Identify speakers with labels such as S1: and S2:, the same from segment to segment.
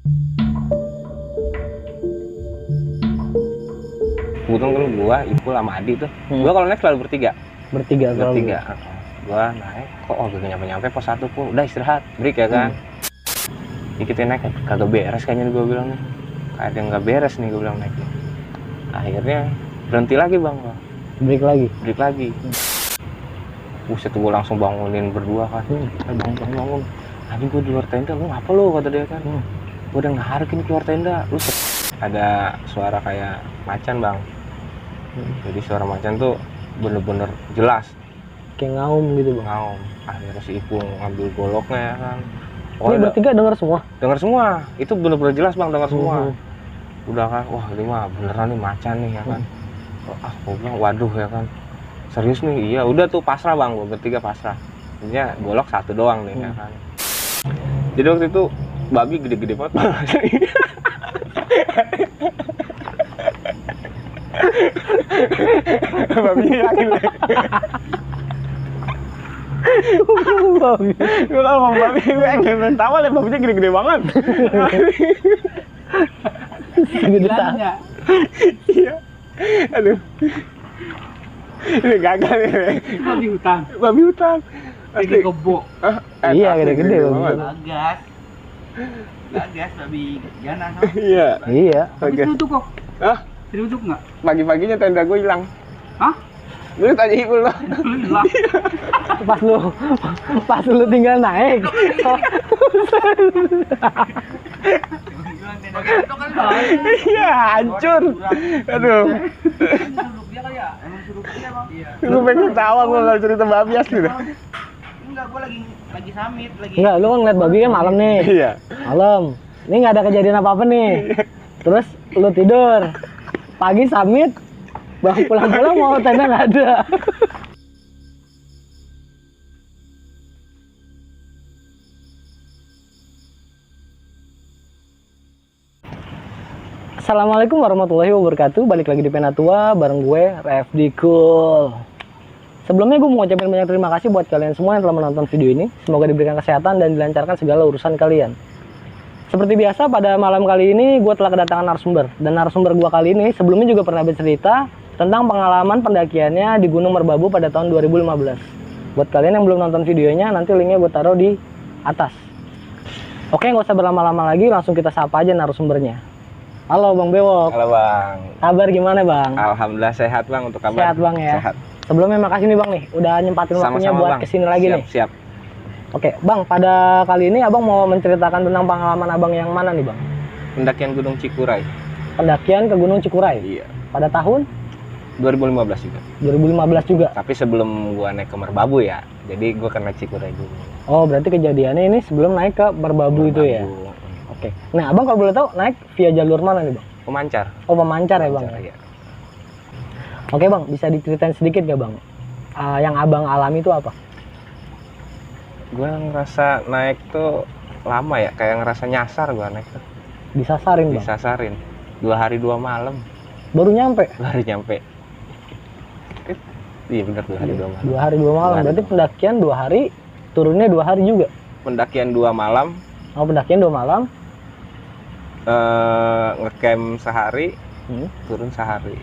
S1: Kebetulan kan gua, Ipul sama Adi tuh. Gua kalau naik selalu bertiga.
S2: Bertiga.
S1: Gua naik, kok gak nyampe-nyampe pos 1 Pul. Udah istirahat, break ya kan. Ini kita naik kagak beres kayaknya gua bilang nih. Kayak ada yang gak beres nih gua bilang naik. Akhirnya berhenti lagi bang.
S2: Break lagi.
S1: Buset, gua langsung bangunin berdua kan. Bangun. Anjing gua di luar tenda, lu ngapa lu kata dia kan. Gua udah ngeharap ini keluar tenda. Lu ada suara kayak macan bang. Jadi suara macan tuh bener-bener jelas.
S2: Kayak ngaum gitu bang.
S1: Ngaum. Akhirnya si Ipul ngambil goloknya ya kan.
S2: Ini bertiga dengar semua?
S1: Dengar semua. Itu bener-bener jelas bang, dengar semua. Udah kan, wah ini mah beneran nih macan nih ya kan. Gua bilang waduh ya kan. Serius nih, iya udah tuh pasrah bang, gua bertiga pasrah. Intinya golok 1 doang nih ya kan. Jadi waktu itu babi gede-gede banget. Babinya yakin deh.
S2: Babi.
S1: Gue kalau ngomong babi, gue pengen tawa deh, babinya gede-gede banget.
S2: Gede tak?
S1: Iya. Aduh. Ini gagal nih. Babi hutan.
S3: Gede kebo.
S2: Iya, gede-gede
S1: banget.
S3: Gagas babi jangan.
S1: Iya.
S3: Tapi
S1: Oke.
S3: tutup kok.
S1: Hah?
S3: Tutup nggak?
S1: Pagi-paginya tenda gue hilang.
S3: Hah?
S1: Lu tanya Ipul lah.
S3: Hilang.
S2: Pas lu tinggal naik.
S1: Iya, hancur. Aduh.
S3: Suruk dia kali ya? Emang suruk dia bang? Iya.
S1: Gue pengen tawa gue kalau cerita babi asli dah.
S3: Enggak, gua lagi samit lagi.
S2: Enggak, lu kan ngeliat babi kan malam nih.
S1: Iya.
S2: Malam. Ini nggak ada kejadian apa-apa nih. Terus lu tidur. Pagi samit. Bang pulang-pulang mau tenda nggak ada. Assalamualaikum warahmatullahi wabarakatuh. Balik lagi di Penatua bareng gue Refdi Cool. Sebelumnya gue mau ngucapin banyak terima kasih buat kalian semua yang telah menonton video ini. Semoga diberikan kesehatan dan dilancarkan segala urusan kalian. Seperti biasa pada malam kali ini gue telah kedatangan narasumber. Dan narasumber gue kali ini sebelumnya juga pernah bercerita tentang pengalaman pendakiannya di Gunung Merbabu pada tahun 2015. Buat kalian yang belum nonton videonya, nanti linknya gue taruh di atas. Oke, nggak usah berlama-lama lagi, langsung kita sapa aja narasumbernya. Halo Bang Bewok.
S1: Halo Bang.
S2: Kabar gimana Bang?
S1: Alhamdulillah sehat Bang, untuk kabar.
S2: Sehat Bang ya.
S1: Sehat.
S2: Sebelumnya makasih nih Bang nih, udah nyempatin waktunya
S1: Sama-sama,
S2: buat
S1: Bang.
S2: kesini lagi nih.
S1: Siap.
S2: Oke Bang, pada kali ini Abang mau menceritakan tentang pengalaman Abang yang mana nih Bang?
S1: Pendakian Gunung Cikuray.
S2: Pendakian ke Gunung Cikuray.
S1: Iya.
S2: Pada tahun
S1: 2015 juga.
S2: 2015 juga.
S1: Tapi sebelum gua naik ke Merbabu ya. Jadi gua kena Cikuray dulu.
S2: Oh, berarti kejadiannya ini sebelum naik ke Merbabu itu ya. Oke. Nah, Abang kalau boleh tahu naik via jalur mana nih Bang?
S1: Pemancar.
S2: Oh, Pemancar ya Bang.
S1: Iya.
S2: Oke Bang, bisa diceritain sedikit gak Bang? Yang Abang alami itu apa?
S1: Gua ngerasa naik tuh lama ya, kayak ngerasa nyasar gua naik tuh.
S2: Disasarin Bang?
S1: Disasarin. 2 hari 2 malam
S2: Baru nyampe?
S1: baru nyampe. Iya benar, 2 hari 2 malam.
S2: 2 hari 2 malam, berarti pendakian 2 hari, turunnya 2 hari juga?
S1: Pendakian 2 malam,
S2: Oh, pendakian 2 malam?
S1: ngecamp sehari, turun sehari.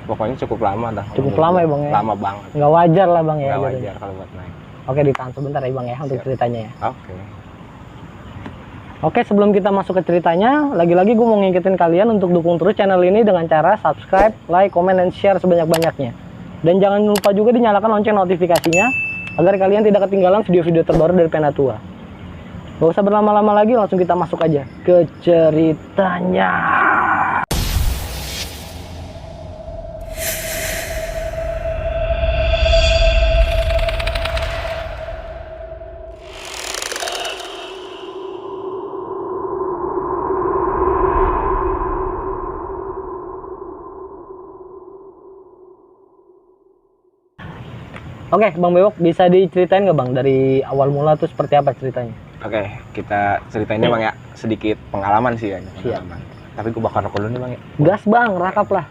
S1: Pokoknya cukup lama dah.
S2: Cukup lama ya Bang ya?
S1: Lama banget.
S2: Nggak wajar lah Bang ya?
S1: Nggak
S2: jadinya.
S1: wajar kalau buat naik.
S2: Oke, ditahan sebentar ya Bang ya, untuk
S1: Siap.
S2: ceritanya ya.
S1: Oke.
S2: Oke, sebelum kita masuk ke ceritanya, lagi-lagi gue mau ngingetin kalian untuk dukung terus channel ini dengan cara subscribe, like, comment, dan share sebanyak-banyaknya. Dan jangan lupa juga dinyalakan lonceng notifikasinya, agar kalian tidak ketinggalan video-video terbaru dari Penatua. Gak usah berlama-lama lagi, langsung kita masuk aja ke ceritanya. Oke, Bang Bewok, bisa diceritain nggak Bang dari awal mula tuh seperti apa ceritanya?
S1: Oke, kita ceritainnya Bang ya, sedikit pengalaman sih ya.
S2: Siap.
S1: Pengalaman. Tapi gue bakar rokok dulu nih Bang ya.
S2: Gas Bang, rakap lah.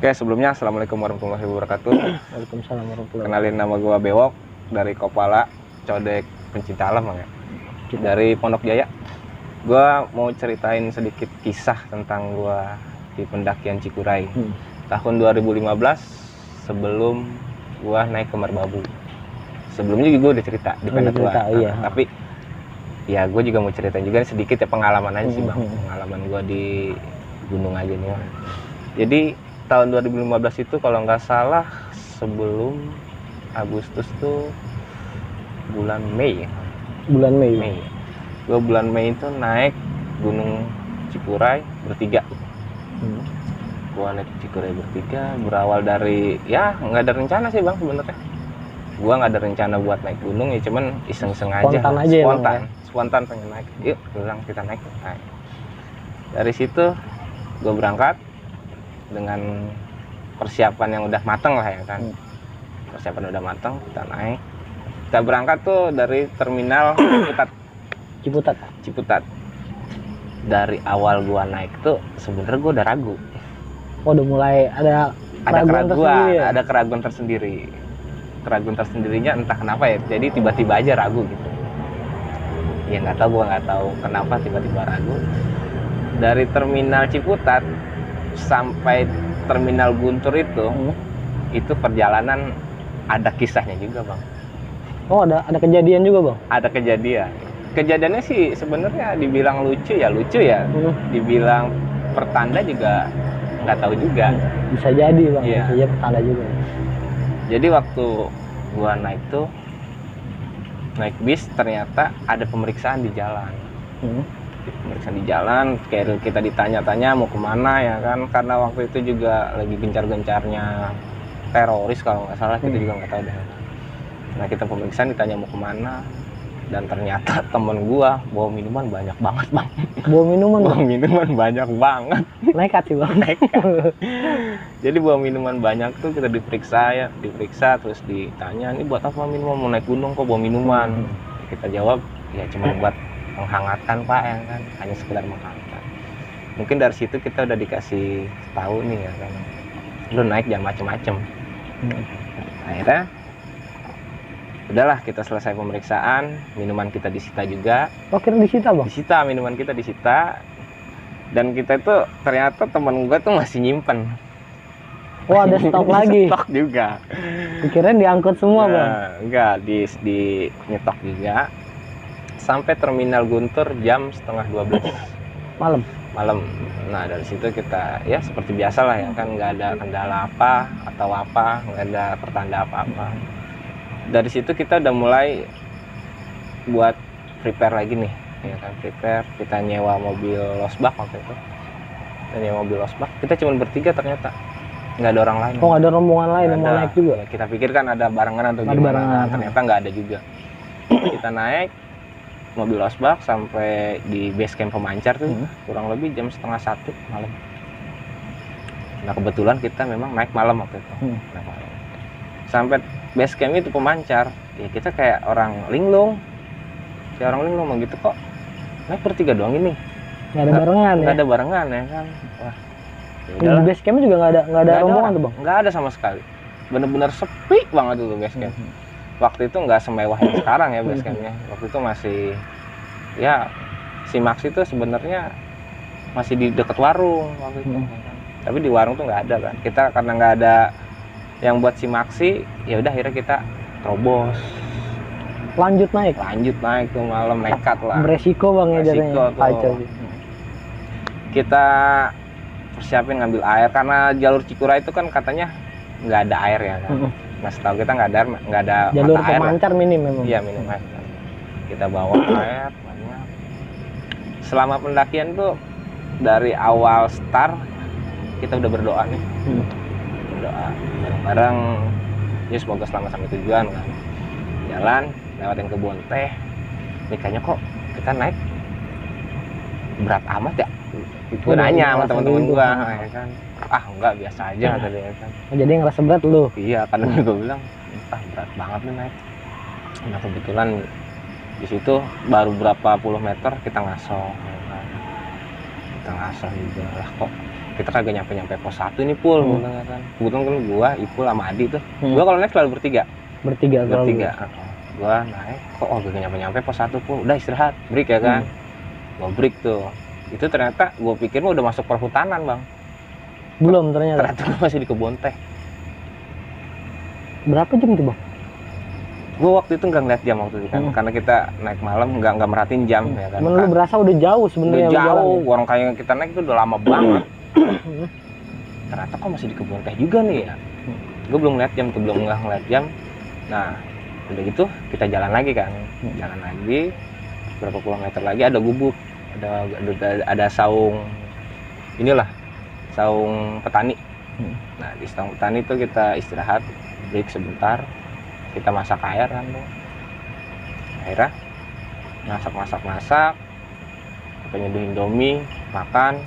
S1: Oke, sebelumnya Assalamualaikum warahmatullahi wabarakatuh.
S2: Waalaikumsalam warahmatullahi wabarakatuh.
S1: Kenalin, nama gue Bewok dari Kopala. Codek pencinta alam Bang ya. Dari Pondok Jaya. Gua mau ceritain sedikit kisah tentang gua di pendakian Cikuray. Tahun 2015 sebelum gua naik ke Merbabu. Sebelumnya juga gua udah cerita di Penatua.
S2: Iya.
S1: Tapi ya gue juga mau ceritain juga sedikit ya pengalaman aja sih Bang. Pengalaman gua di gunung aja nih Bang. Jadi tahun 2015 itu kalau nggak salah sebelum Agustus tuh bulan Mei.
S2: Bulan Mei.
S1: Gue bulan Mei itu naik Gunung Cikuray bertiga. Gue naik Cikuray bertiga berawal dari ya nggak ada rencana sih Bang sebenarnya. Gue nggak ada rencana buat naik gunung ya cuman iseng-iseng aja. Spontan pengen naik. Yuk bilang kita naik. Dari situ gue berangkat dengan persiapan yang udah mateng lah ya kan. Persiapan udah mateng, kita naik. Kita berangkat tuh dari terminal Ciputat. Dari awal gua naik tuh sebenarnya gua udah ragu.
S2: Oh, udah mulai ada
S1: keraguan,
S2: ya?
S1: ada keraguan tersendiri. Keraguan tersendirinya entah kenapa ya. Jadi tiba-tiba aja ragu gitu. Ya nggak tahu, gua nggak tahu kenapa tiba-tiba ragu. Dari terminal Ciputat sampai terminal Guntur itu perjalanan ada kisahnya juga Bang.
S2: Oh, ada kejadian juga Bang?
S1: Ada kejadian. Kejadiannya sih sebenarnya dibilang lucu ya, dibilang pertanda juga nggak tahu juga.
S2: Bisa jadi Bang,
S1: Iya.
S2: bisa jadi pertanda juga.
S1: Jadi waktu gua naik bis ternyata ada pemeriksaan di jalan. Pemeriksaan di jalan, kayak kita ditanya-tanya mau kemana ya kan, karena waktu itu juga lagi gencar-gencarnya teroris kalau nggak salah, kita juga nggak tahu deh. Nah kita pemeriksaan ditanya mau kemana, dan ternyata temen gua bawa minuman banyak banget Bang.
S2: Bawa minuman
S1: banyak banget.
S2: Nekat sih Bang.
S1: Jadi bawa minuman banyak tuh, kita diperiksa terus ditanya, ini buat apa minuman, mau naik gunung kok bawa minuman. Kita jawab ya cuma buat menghangatkan Pak ya kan, hanya sekedar menghangatkan. Mungkin dari situ kita udah dikasih tahu nih ya kan, lu naik jangan macem-macem. Akhirnya udahlah, kita selesai pemeriksaan, minuman kita disita juga.
S2: Oh, kira disita Bang?
S1: Disita, minuman kita disita. Dan kita itu ternyata teman gua tuh masih nyimpen.
S2: Oh, ada stok lagi?
S1: Stok juga.
S2: Kirain diangkut semua Bang?
S1: Enggak, di nyetok juga. Sampai terminal Guntur jam setengah 12
S2: malam.
S1: Nah dari situ kita ya seperti biasa lah ya kan, nggak ada kendala apa atau apa, nggak ada pertanda apa-apa. Dari situ kita udah mulai buat prepare lagi nih ya kan, kita nyewa mobil losbak waktu itu. Kita cuma bertiga, ternyata nggak ada orang lain.
S2: Oh, nggak ada rombongan lain yang mau naik juga?
S1: Ya, kita pikir kan ada barengan atau gimana, ternyata nggak ada juga. Kita naik mobil losbak sampai di base camp pemancar tuh kurang lebih jam setengah 1 malam. Nah kebetulan kita memang naik malam waktu itu. Sampai base camp itu pemancar, ya kita kayak orang linglung begitu, kok naik bertiga doang ini.
S2: Nggak ada barengan ya?
S1: Nggak ada barengan ya kan. Wah,
S2: di base camp juga nggak ada rombongan tuh Bang?
S1: Nggak ada sama sekali. Bener-bener sepi banget tuh base camp. Waktu itu nggak semewah yang sekarang ya base campnya. Waktu itu masih ya Simax itu sebenarnya masih di dekat warung waktu itu. Tapi di warung tuh nggak ada kan. Kita karena nggak ada yang buat Simaxi, ya udah akhirnya kita terobos.
S2: Lanjut naik
S1: tuh malam, nekat lah.
S2: Beresiko Bang ya jadinya.
S1: Kita persiapin ngambil air karena jalur Cikuray itu kan katanya nggak ada air ya kan. Nah setahu kita nggak ada
S2: jalur
S1: mata air.
S2: pemancar minim memang.
S1: Iya, minim air. Kita bawa air banyak. Selama pendakian tuh dari awal start kita udah berdoa nih. Berdoa bareng-bareng, ya semoga selamat sampai tujuan kan. Jalan lewatin kebun teh. Ini kayaknya kok kita naik berat amat ya. Gue nanya sama teman-teman gua ya kan. Ah enggak, biasa aja kata dia kan.
S2: Jadi ngerasa berat lu?
S1: Iya, karena gue bilang berat banget nih naik. Nah kebetulan di situ baru berapa puluh meter kita ngasoh ya kan. Kita ngasoh juga lah, kok kita kagak nyampe pos 1 ini Pul. Kan kebetulan kan gua, Ipul sama Adi tuh. Gua kalau naik selalu bertiga. gua naik kok gak nyampe pos 1 pun udah istirahat break ya kan. Gua break tuh, itu ternyata gua pikir mah udah masuk perhutanan bang,
S2: Belum ternyata.
S1: gua masih di kebun teh.
S2: Berapa jam tuh bang?
S1: Gua waktu itu nggak ngeliat jam waktu itu kan, karena kita naik malam nggak merhatiin jam ya kan.
S2: Cuman lu berasa udah jauh sebenarnya.
S1: Udah
S2: lu jalan,
S1: jauh,
S2: ya?
S1: orang kayak kita naik itu udah lama banget. Ternyata kok masih di kebun teh juga nih ya. Gue belum ngeliat jam tuh, belum ngeliat jam. Nah udah gitu kita jalan lagi kan, jalan lagi berapa puluh meter lagi ada gubuk, ada saung, inilah saung petani. Nah di saung petani itu kita istirahat break sebentar, kita masak air kan tuh. Akhirnya masak, kita nyeduh indomie, makan,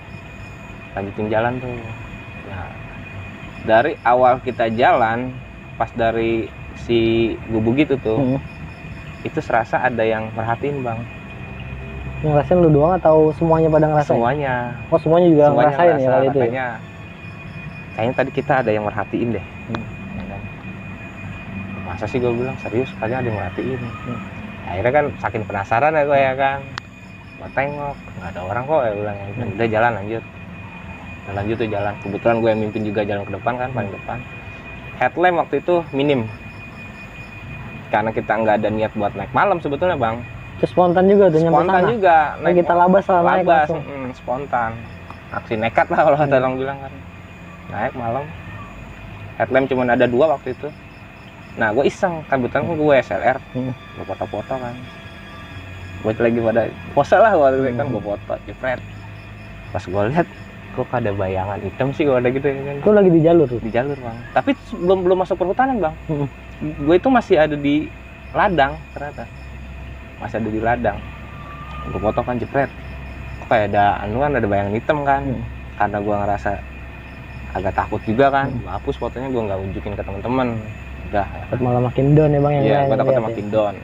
S1: lanjutin jalan tuh. Nah dari awal kita jalan, pas dari si gubuk itu tuh, itu serasa ada yang merhatiin bang.
S2: Ngerasain lu doang atau semuanya pada ngerasain?
S1: Semuanya.
S2: Oh semuanya juga ngerasain ya kali itu ya?
S1: Kayaknya tadi kita ada yang merhatiin deh. Ya kan? Masa sih gue bilang serius, kayaknya ada yang merhatiin. Akhirnya kan saking penasaran ya gue ya kan, gue tengok nggak ada orang kok ya bilang. Udah jalan lanjut tuh jalan. Kebetulan gue yang mimpin juga jalan ke depan kan, paling depan. Headlamp waktu itu minim, karena kita nggak ada niat buat naik malam sebetulnya bang.
S2: Terus spontan juga tuh nyampe sana?
S1: Spontan juga.
S2: Naik kita labas lah, naik langsung.
S1: Spontan. Aksi nekat lah kalau kata orang bilang kan. Naik malam. Headlamp cuma ada 2 waktu itu. Nah gue iseng, kebetulan gue SLR. Gue foto-foto kan. Gue lagi pada pose lah waktu itu kan, gue foto, jepret. Pas gue lihat, kok ada bayangan hitam sih gue ada gitu kan.
S2: Itu lagi di jalur tuh?
S1: Di jalur bang. Tapi belum masuk perhutanan bang. Gue itu masih ada di ladang ternyata. Masih ada di ladang. Gue foto kan jepret. Kok kayak ada anuan, ada bayangan hitam kan. Karena gue ngerasa agak takut juga kan. Gue hapus fotonya, gue nggak unjukin ke teman-teman. Udah.
S2: Malah makin down ya bang yang
S1: iya,
S2: lain.
S1: Gue takutnya makin down.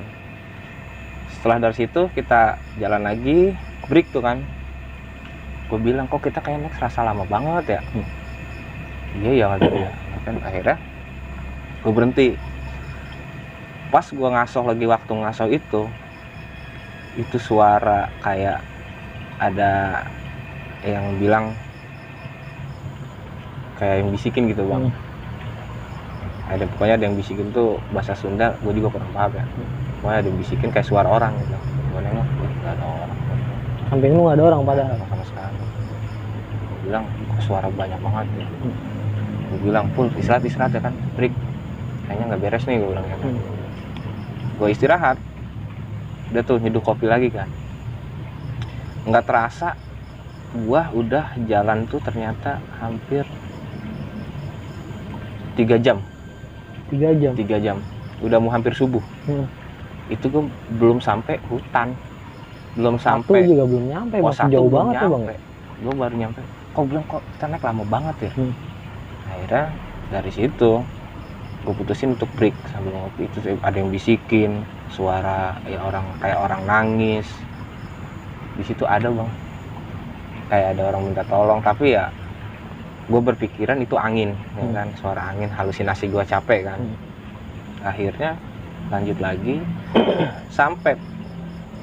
S1: Setelah dari situ kita jalan lagi, break tuh kan. Gue bilang kok kita kayak naik serasa lama banget ya. Iya ya gitu ya. Kan akhirnya gue berhenti. Pas gue ngasoh lagi, waktu ngasoh itu suara kayak ada yang bilang kayak yang bisikin gitu bang. Pokoknya ada yang bisikin tuh bahasa Sunda, gue juga kurang paham ya. Pokoknya ada yang bisikin kayak suara orang gitu. Gue nengok, nggak ada orang.
S2: Sampingmu nggak ada orang padahal?
S1: Sama sekali. Gue bilang kok suara banyak banget ya. Gue bilang full istirahat ya kan, break. Kayaknya nggak beres nih gue bilang ya kan. Gue istirahat, udah tuh nyeduh kopi lagi kan. Nggak terasa, gua udah jalan tuh ternyata hampir 3 jam.
S2: 3 jam?
S1: 3 jam, udah mau hampir subuh. Itu gue belum sampai hutan, belum sampai.
S2: Aku juga belum nyampe, masih jauh banget tuh bang.
S1: Gue baru nyampe, kok bilang kok kita naik lama banget ya. Akhirnya dari situ gue putusin untuk break sambil ngopi. Itu ada yang bisikin suara ya, kayak orang nangis di situ ada bang, kayak ada orang minta tolong. Tapi ya gue berpikiran itu angin ya kan, suara angin, halusinasi gue capek kan. Akhirnya lanjut lagi sampai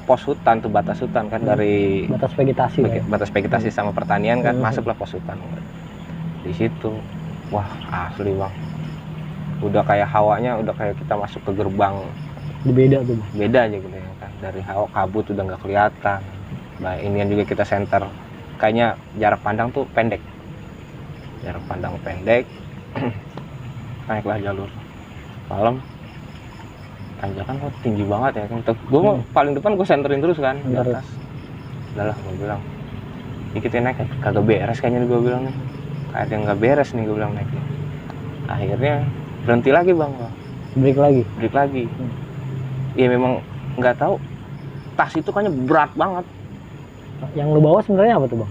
S1: pos hutan tuh, batas hutan kan, dari
S2: batas vegetasi
S1: batas vegetasi sama pertanian kan. Masuklah pos hutan di situ. Wah asli bang, udah kayak hawanya udah kayak kita masuk ke gerbang.
S2: Beda tuh bang.
S1: Beda aja gitu ya kan, dari hawa kabut udah nggak kelihatan. Nah ini juga kita center, kayaknya jarak pandang tuh pendek, naiklah jalur malam. Tanjakan kok tinggi banget ya kan. Gue mau paling depan, gue senterin terus kan di atas. Udahlah gue bilang, ini kita naik kagak beres kayaknya, gue bilang nih kayak ada yang nggak beres nih, gue bilang naiknya. Akhirnya berhenti lagi bang, break lagi. Ya memang nggak tahu, tas itu kayaknya berat banget.
S2: Yang lu bawa sebenarnya apa tuh bang?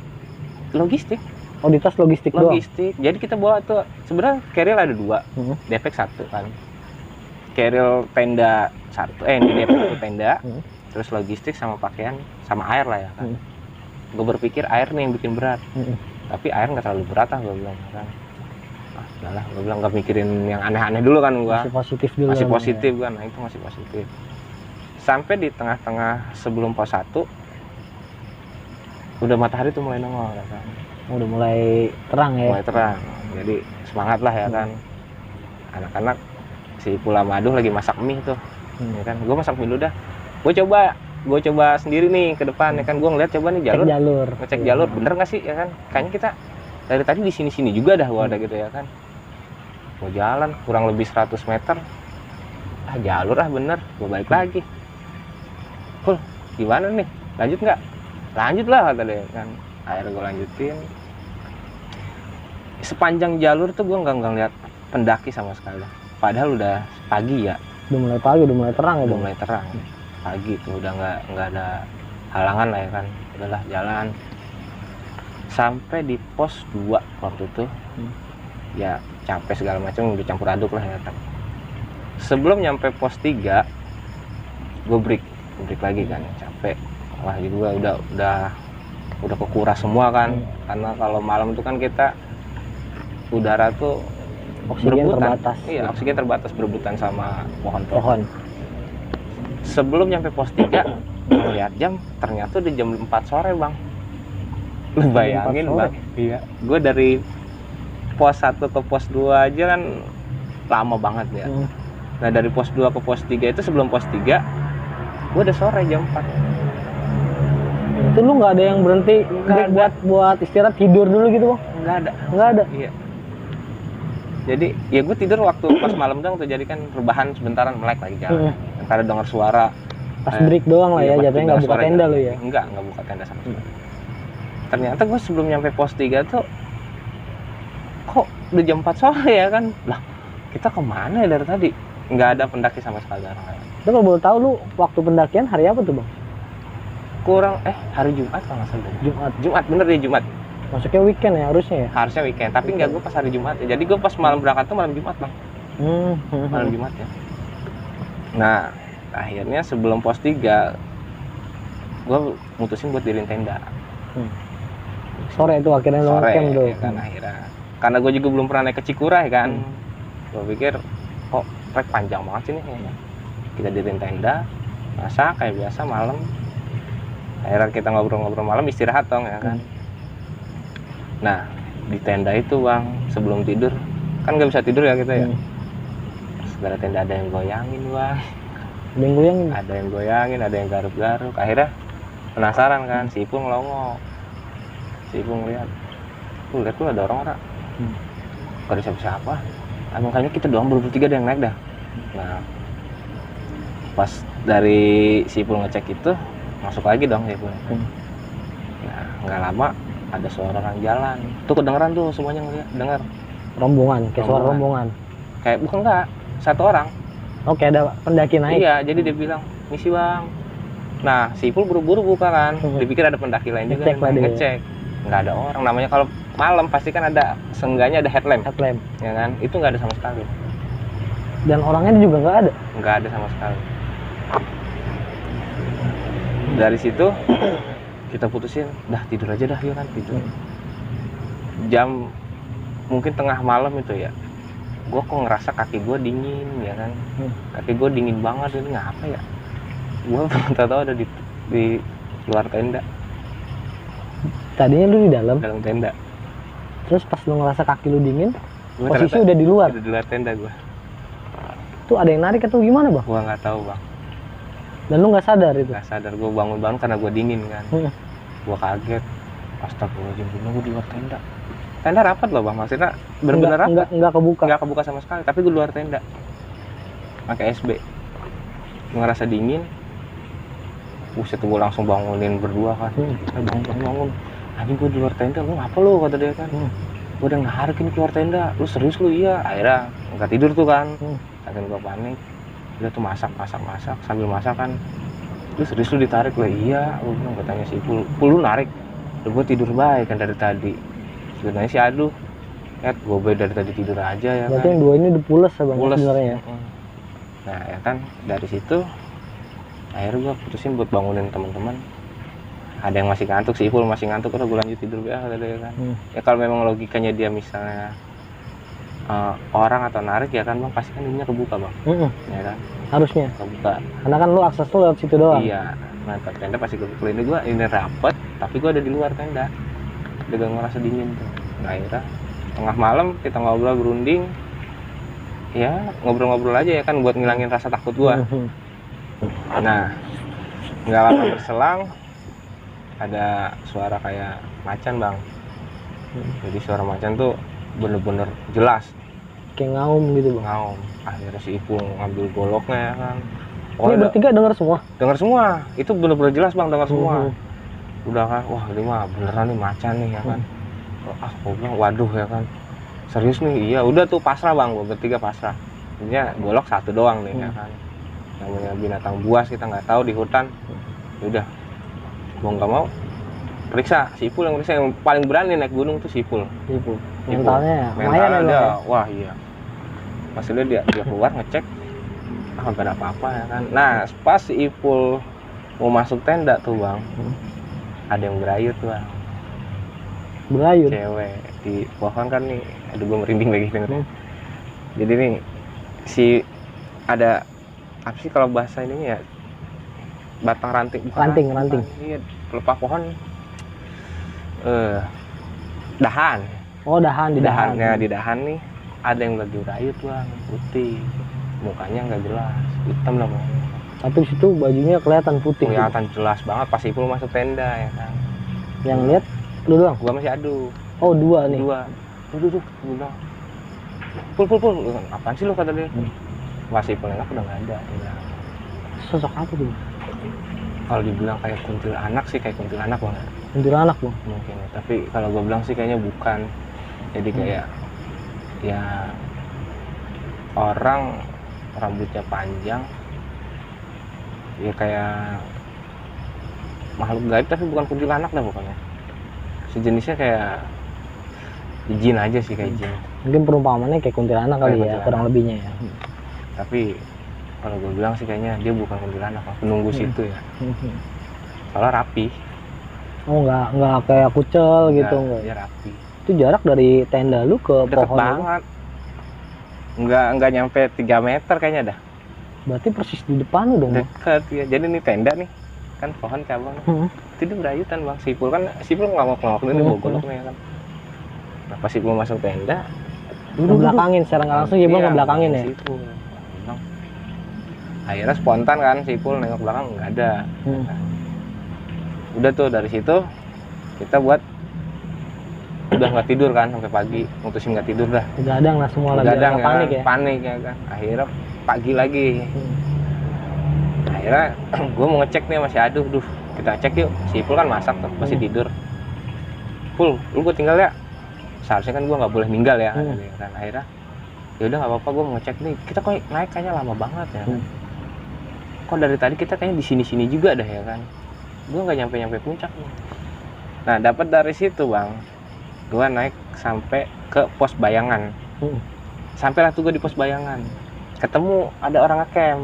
S1: Logistik.
S2: Oh di tas logistik doang?
S1: Jadi kita bawa tuh sebenarnya carrier ada 2, depek 1 kan. Carrier tenda 1, di depek itu tenda, terus logistik sama pakaian sama air lah ya kan. Gue berpikir air nih yang bikin berat, tapi air nggak terlalu berat lah gue bilang kan. Udahlah, gue bilang nggak mikirin yang aneh-aneh dulu kan gue.
S2: Masih positif dulu.
S1: Masih positif kan, nah itu masih positif. Sampai di tengah-tengah sebelum pos 1 udah matahari tuh mulai nongol ya kan.
S2: Udah mulai terang ya.
S1: Mulai terang. Jadi semangat lah ya kan. Anak-anak si Pula Madu lagi masak mie tuh. Ya kan. Gue masak mie dulu dah. Gue coba sendiri nih ke depan ya kan. Gue ngeliat coba nih jalur. Ngecek jalur bener nggak sih ya kan. Kayaknya kita dari tadi di sini-sini juga dah gua ada gitu ya kan. Gue jalan kurang lebih 100 meter. Jalur bener. Gue balik lagi. Kul, gimana nih? Lanjut nggak? Lanjut lah kata dia kan. Akhirnya gue lanjutin. Sepanjang jalur tuh gue nggak ngeliat pendaki sama sekali. Padahal udah pagi ya.
S2: Udah mulai pagi, udah mulai terang ya.
S1: Udah mulai terang. Pagi tuh udah nggak ada halangan lah ya kan. Udahlah jalan. Sampai di pos 2 waktu itu. Ya capek segala macam udah campur aduk lah ya kan. Sebelum nyampe pos 3 gue break lagi kan, capek. Wah juga udah kekuras semua kan. Karena kalau malam itu kan kita udara tuh
S2: Oksigen terbatas.
S1: Iya, oksigen terbatas berebutan sama pohon. Sebelum nyampe pos 3 lihat jam, ternyata udah jam 4 sore bang. Lu bayangin bang. Iya. Gue dari pos 1 ke pos 2 aja kan lama banget ya. Nah dari pos 2 ke pos 3 itu sebelum pos 3 gue udah sore jam 4.
S2: Itu lu nggak ada yang berhenti buat istirahat tidur dulu gitu bang?
S1: Nggak ada. Iya. Jadi ya gue tidur waktu pas malam dong tuh, jadi kan rebahan sebentaran, melek lagi jalan. Karena dengar suara.
S2: Pas break doang lah ya, jatuhnya nggak buka tenda lu ya?
S1: Nggak buka tenda sama sekali. Ternyata gue sebelum nyampe pos 3 tuh kok udah jam 4 sore ya kan. Lah kita kemana ya dari tadi? Nggak ada pendaki sama sekali orang lain.
S2: Itu kalau boleh tahu lu waktu pendakian hari apa tuh bang?
S1: Hari Jumat kalau nggak salah. Jumat bener ya, Jumat.
S2: Masuknya weekend ya harusnya ya?
S1: Harusnya weekend, tapi nggak, gue pas hari Jumat ya. Jadi gue pas malam berangkat tuh malam Jumat bang. Malam Jumat ya. Nah akhirnya sebelum pos 3 gue mutusin buat diriin tenda.
S2: Sore itu akhirnya lo camp tuh.
S1: Ya kan, akhirnya karena gue juga belum pernah naik ke Cikura ya kan. Gue pikir kok trek panjang banget sih nih kayaknya. Kita diriin tenda, masak kayak biasa malam. Akhirnya kita ngobrol-ngobrol malam, istirahat dong ya kan. Nah di tenda itu bang, sebelum tidur kan nggak bisa tidur ya kita ya. Segala tenda ada yang goyangin bang. Ada yang goyangin, ada yang garuk-garuk. Akhirnya penasaran kan, si Ipul ngelongok. Si Ipul ngeliat, lihat tuh ada orang-orang. Gak ada siapa-siapa. Makanya kita doang bertiga ada yang naik dah. Nah pas dari si Ipul ngecek itu, masuk lagi dong si Ipul. Nah nggak lama ada suara orang jalan. Tuh kedengeran tuh semuanya ngeliat, dengar.
S2: Rombongan, kayak suara rombongan.
S1: Kayak bukan enggak, satu orang.
S2: Oke, ada pendaki naik.
S1: Iya, jadi dia bilang, misi bang. Nah, si Ipul buru-buru buka kan. Dipikir ada pendaki lain juga. Ngecek. Nggak ada orang. Namanya kalau malam pasti kan ada, seenggaknya ada headlamp. Ya kan? Itu nggak ada sama sekali.
S2: Dan orangnya juga nggak ada?
S1: Nggak ada sama sekali. Dari situ kita putusin, dah tidur aja dah, ya kan, tidur. Jam mungkin tengah malam itu ya. Gue kok ngerasa kaki gue dingin ya kan. Kaki gue dingin banget, ini ngapa ya. Gue tahu ada di luar tenda.
S2: Tadinya lu di dalam
S1: tenda.
S2: Terus pas lu ngerasa kaki lu dingin, posisi udah di luar.
S1: Udah di luar tenda gue.
S2: Tuh ada yang narik atau gimana bang?
S1: Gue nggak tahu bang.
S2: Dan lu nggak sadar itu?
S1: Nggak sadar, gue bangun karena gue dingin kan. Gue kaget. Astagfirullahaladzim, gue di luar tenda. Tenda rapat loh bang, maksudnya bener-bener rapat.
S2: Nggak kebuka.
S1: Nggak kebuka sama sekali, tapi gue luar tenda. Pakai SB. Gue ngerasa dingin. Buset, gue langsung bangunin berdua kan. Bangun. Anjing, gue di luar tenda, lu ngapa lu, kata dia kan. Gue udah ngeharikin keluar tenda, lu serius lu? Iya. Akhirnya nggak tidur tuh kan. Saking gue panik. Udah tuh masak, sambil masak kan. Lu serius lu ditarik? Lah iya. Lu bilang, katanya si Ipul, lu narik. Gue tidur baik kan dari tadi. Sebenarnya sih aduh, ya gue dari tadi tidur aja ya.
S2: Berarti
S1: kan.
S2: yang dua ini udah pules ya bang sebenarnya.
S1: Nah ya kan, dari situ akhirnya gue putusin buat bangunin teman-teman. Ada yang masih ngantuk, si Ipul masih ngantuk, udah gue lanjut tidur biasa ya kan. Ya kalau memang logikanya dia misalnya orang atau narik ya kan bang, pasti kan ininya kebuka bang. Ya kan.
S2: harusnya.
S1: kebuka.
S2: Karena kan lu akses tuh lewat situ doang.
S1: Iya, mantap tenda pasti kebuka. Ini gua ini rapet, tapi gua ada di luar tenda. Udah gak ngerasa dingin tuh. Nah, akhirnya tengah malam kita ngobrol berunding. Ya, ngobrol-ngobrol aja ya kan buat ngilangin rasa takut gua. Nah, nggak lama berselang ada suara kayak macan, Bang. Jadi suara macan tuh bener-bener jelas
S2: Kayak ngaum gitu bang.
S1: ngaum. Akhirnya si Ipul ngambil goloknya ya kan.
S2: Ini bertiga dengar semua.
S1: Dengar semua. Itu bener-bener jelas, Bang, dengar semua. Udah kan, wah ini mah beneran nih macan nih ya kan. Gua bilang waduh ya kan. Serius nih, iya udah tuh pasrah, Bang, gua bertiga pasrah. Sebenarnya golok satu doang nih ya kan. Namanya binatang buas kita nggak tahu di hutan. Ya udah, mau nggak mau periksa. Si Ipul yang periksa, yang paling berani naik gunung tuh si Ipul.
S2: Ipul. Mentalnya lumayan ya,
S1: Mentalnya
S2: Bang, ya?
S1: wah iya. Pas dia keluar ngecek, nggak ada apa-apa ya kan. Nah pas si Ipul mau masuk tenda tuh, Bang, ada yang berayut, Bang.
S2: Berayut.
S1: Cewek di pohon kan nih. Aduh, gue merinding lagi dengernya. Jadi nih si ada apa sih kalau bahasa ini ya, batang ranting,
S2: Ranting.
S1: Iya, pelepah pohon, dahan.
S2: Oh, dahan di dahan.
S1: Dahannya di dahan nih ada yang lagi berayut, Bang, putih, mukanya nggak jelas, hitam lah, Bang.
S2: Tapi di situ bajunya kelihatan putih.
S1: Kelihatan jelas banget pas Ipul masuk tenda ya kan.
S2: Yang lihat lu doang.
S1: Gua masih adu.
S2: Oh, dua nih.
S1: Dua. Tuh, gua bilang. Pul. Apaan sih lu, kata dia. Pas Ipul enak udah nggak ada. Dia bilang.
S2: Sosok apa tuh?
S1: Kalau dibilang kayak kuntilanak sih, kayak kuntilanak, Bang.
S2: Kuntilanak, Bang.
S1: Mungkin ya. Tapi kalau gua bilang sih kayaknya bukan. Jadi kayak ya orang rambutnya panjang, ya kayak makhluk gaib tapi bukan kuntilanak dah pokoknya. Sejenisnya kayak jin aja sih, kayak jin.
S2: Mungkin perumpamannya kayak kuntilanak kali ya,
S1: Kuntilanak.
S2: kurang lebihnya ya.
S1: Tapi kalau gue bilang sih kayaknya dia bukan kuntilanak, penunggu situ ya. Soalnya rapi.
S2: Oh, nggak kayak kucel gitu, enggak.
S1: Dia rapi.
S2: Itu jarak dari tenda lu ke
S1: Deket
S2: pohon itu
S1: banget. Nggak nyampe 3 meter kayaknya dah.
S2: berarti persis di depan lu dong, Bang.
S1: Deket ya. Jadi ini tenda nih, kan pohon cabang. Itu dia berayutan, Bang. Sipul nggak mau kelawak ini bawa goloknya kan. Nah pas Sipul masuk tenda,
S2: Ngebelakangin secara nggak langsung, ya Bang, ngebelakangin ya.
S1: Sipul. Akhirnya spontan kan Sipul nengok belakang nggak ada. Udah tuh dari situ kita buat udah nggak tidur kan sampai pagi, mutusin nggak tidur dah.
S2: Begadang lah semua lagi,
S1: Begadang ya,
S2: panik ya.
S1: panik ya kan. Akhirnya pagi lagi. Akhirnya gue mau ngecek nih masih aduh, kita cek yuk. Si Ipul kan masak tuh, masih tidur. Pul, lu gue tinggal ya. Seharusnya kan gue nggak boleh ninggal ya. Kan akhirnya ya udah nggak apa-apa, gue mau ngecek nih. Kita kok naik kayaknya lama banget ya. Kok dari tadi kita kayaknya di sini juga dah ya kan. Gue nggak nyampe puncak nih. Nah dapat dari situ, Bang. Gue naik sampai ke pos bayangan. Sampailah tuh gue di pos bayangan. Ketemu ada orang ngecamp.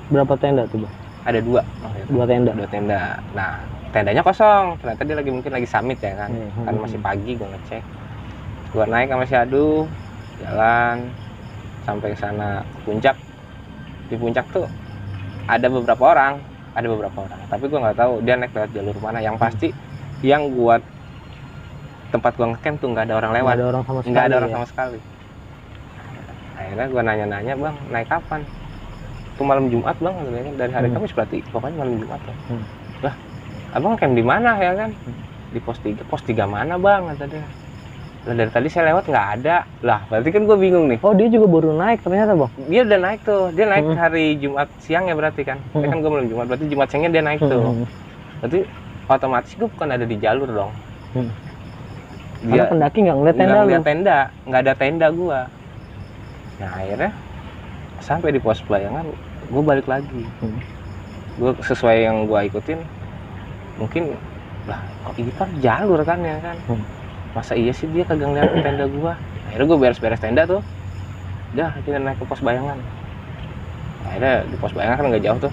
S2: Berapa tenda tuh, Bang?
S1: Ada 2.
S2: Dua tenda.
S1: 2 tenda. Nah, tendanya kosong. Ternyata dia mungkin lagi summit ya kan. Kan masih pagi gue ngecek. Gue naik sama si Adu, jalan sampai ke sana puncak. Di puncak tuh ada beberapa orang. Tapi gue nggak tahu dia naik lewat jalur mana. Yang pasti yang buat tempat gue ngecamp tuh nggak ada orang lewat.
S2: Nggak ada orang sama sekali.
S1: Nggak ada orang
S2: ya?
S1: sama sekali. Akhirnya gue nanya-nanya, Bang, naik kapan? Itu malam Jumat, Bang, dari hari Kamis berarti pokoknya malam Jumat ya. Lah, abang camp di mana ya kan? Di pos 3. Pos 3 mana, Bang, kata dia. Lah dari tadi saya lewat nggak ada. Lah berarti kan gue bingung nih.
S2: Oh, dia juga baru naik ternyata, Bang.
S1: Dia udah naik tuh. Dia naik hari Jumat siang ya berarti kan. Ya kan gue malam Jumat, berarti Jumat siangnya dia naik tuh. Berarti otomatis gue bukan ada di jalur dong.
S2: Karena pendaki nggak ngeliat tenda lu.
S1: Nggak ada tenda gue. Nah akhirnya sampai di pos bayangan gue balik lagi. Gue sesuai yang gue ikutin, mungkin lah kok ini kan jalur kan ya kan. Masa iya sih dia kagak ngeliat tenda gue. Akhirnya gue beres-beres tenda tuh, udah kita naik ke pos bayangan. Akhirnya di pos bayangan kan nggak jauh tuh.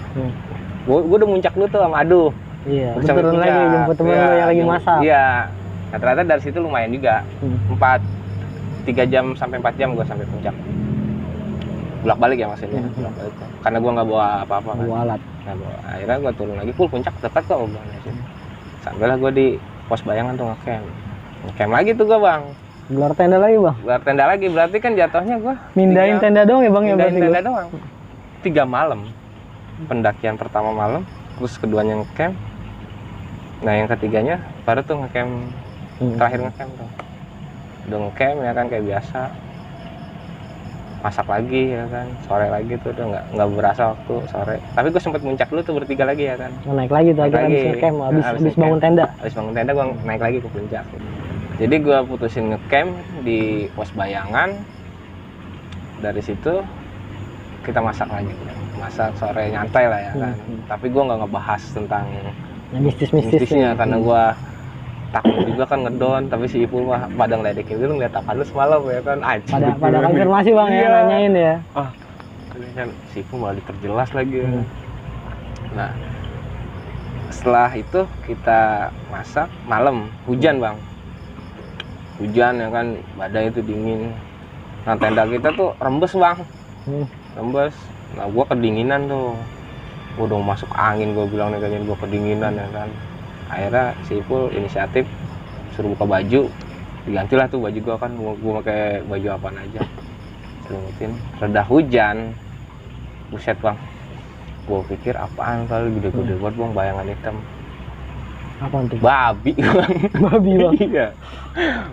S1: Gue udah muncak dulu tuh sama Adu.
S2: Iya, turun lagi jemput temen lu yang lagi masak.
S1: Iya. Nah, ternyata dari situ lumayan juga. 3 jam sampai 4 jam gue sampai puncak. bolak balik ya maksudnya, bolak balik. Karena gua nggak bawa apa-apa kan.
S2: Bawa alat.
S1: Nah, akhirnya gua turun lagi, full puncak dekat kok gua bilang sih. Sampailah gua di pos bayangan tuh ngecamp lagi tuh gua bang.
S2: Gelar tenda lagi bang.
S1: Gelar tenda lagi, berarti kan jatuhnya gua
S2: Mindahin tenda doang ya bang ya
S1: mindahin
S2: berarti.
S1: tenda doang. 3 malam. Pendakian pertama malam, terus keduanya ngecamp. Nah yang ketiganya baru tuh ngecamp, terakhir ngecamp tuh. Udah ngecamp ya kan kayak biasa. Masak lagi ya kan, sore lagi tuh udah nggak berasa waktu sore. Tapi gue sempet muncak dulu tuh bertiga lagi ya kan.
S2: Naik lagi tuh akhirnya habis ngecamp, habis bangun tenda.
S1: Habis bangun tenda gue naik lagi ke puncak. Jadi gue putusin ngecamp di pos bayangan. Dari situ kita masak lagi. Masak sore nyantai lah ya kan. Tapi gue nggak ngebahas tentang mistisnya karena gue takut juga kan ngedon. Tapi si Ipul mah pada ngeledekin dulu, ngeliat apa lu semalam ya kan.
S2: Pada konfirmasi bang ya, nanyain ya.
S1: Kan si Ipul malah diperjelas lagi. Nah setelah itu kita masak malam, hujan bang, hujan ya kan, badai itu dingin. Nah tenda kita tuh rembes bang, rembes. Nah gua kedinginan tuh, gua udah masuk angin, gua bilang nih kayaknya gua kedinginan ya kan. Akhirnya si Ipul inisiatif suruh buka baju, digantilah tuh baju gua kan, gua pakai baju apaan aja, selimutin. Reda hujan, buset bang, gua pikir apaan kali gede-gede buat bang, bayangan hitam.
S2: Apaan tuh?
S1: Babi bang.
S2: Babi bang.
S1: Iya,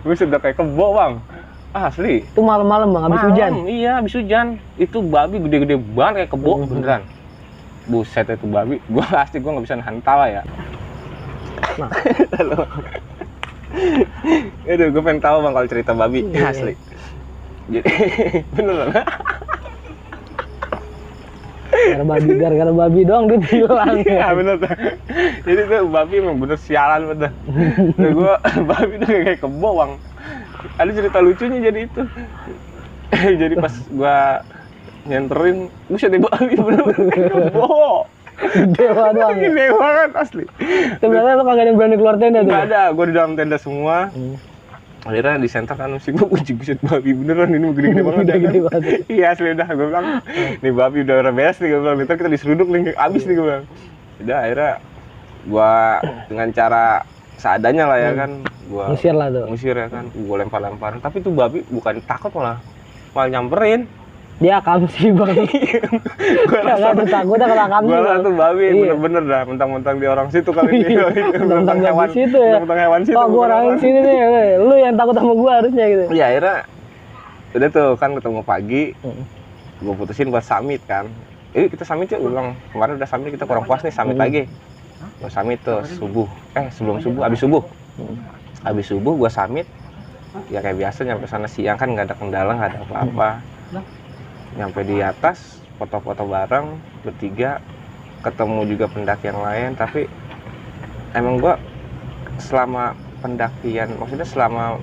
S1: buset udah kayak kebo bang. Asli.
S2: Itu malam-malam bang, habis hujan.
S1: Iya, habis hujan. Itu babi gede-gede banget kayak kebo beneran. Buset itu babi. Gua pasti gua nggak bisa nahan tawa ya.
S2: Nah.
S1: Aduh, gue pengen tahu bang kalau cerita babi. Asli. Jadi beneran.
S2: Gara-gara babi doang dia hilang.
S1: Iya bener. Jadi tuh babi emang bener sialan bener. Tuh gua babi tuh kayak kebo bang. Ada cerita lucunya jadi itu. Jadi pas gua nyenterin, buset deh babi bener-bener kayak kebo.
S2: Dewa doang.
S1: Gede banget asli.
S2: Sebenarnya lo kagak ada yang berani keluar tenda tuh.
S1: Gak ada, gua di dalam tenda semua. Akhirnya di center kan si gua buset babi beneran ini gede-gede banget.
S2: Gede banget.
S1: Iya asli udah gua bilang nih babi udah beres nih, gua bilang ntar kita diseruduk nih abis nih gua bilang. Udah akhirnya gua dengan cara seadanya lah ya kan, gua
S2: Ngusir lah tuh.
S1: ngusir ya kan, gua lempar-lemparin, tapi tuh babi bukan takut malah nyamperin.
S2: Dia akamsi bang.
S1: Gua rasa
S2: Kagak takut kalau akamsi.
S1: gua rasa tuh babi
S2: Iya.
S1: bener-bener dah mentang-mentang di orang situ kali ini.
S2: Mentang-mentang hewan situ ya.
S1: Mentang hewan situ.
S2: Oh gua orangin sini nih, lu yang takut sama gua harusnya gitu.
S1: Iya akhirnya udah tuh kan ketemu pagi, gua putusin buat summit kan. Kita summit yuk, gua bilang kemarin udah summit, kita kurang puas nih, summit lagi. Gua summit tuh subuh, sebelum subuh, abis subuh gua summit. Ya kayak biasa nyampe sana siang kan nggak ada kendala, nggak ada apa-apa. Nyampe di atas, foto-foto bareng bertiga, ketemu juga pendaki yang lain. Tapi emang gua selama pendakian, maksudnya selama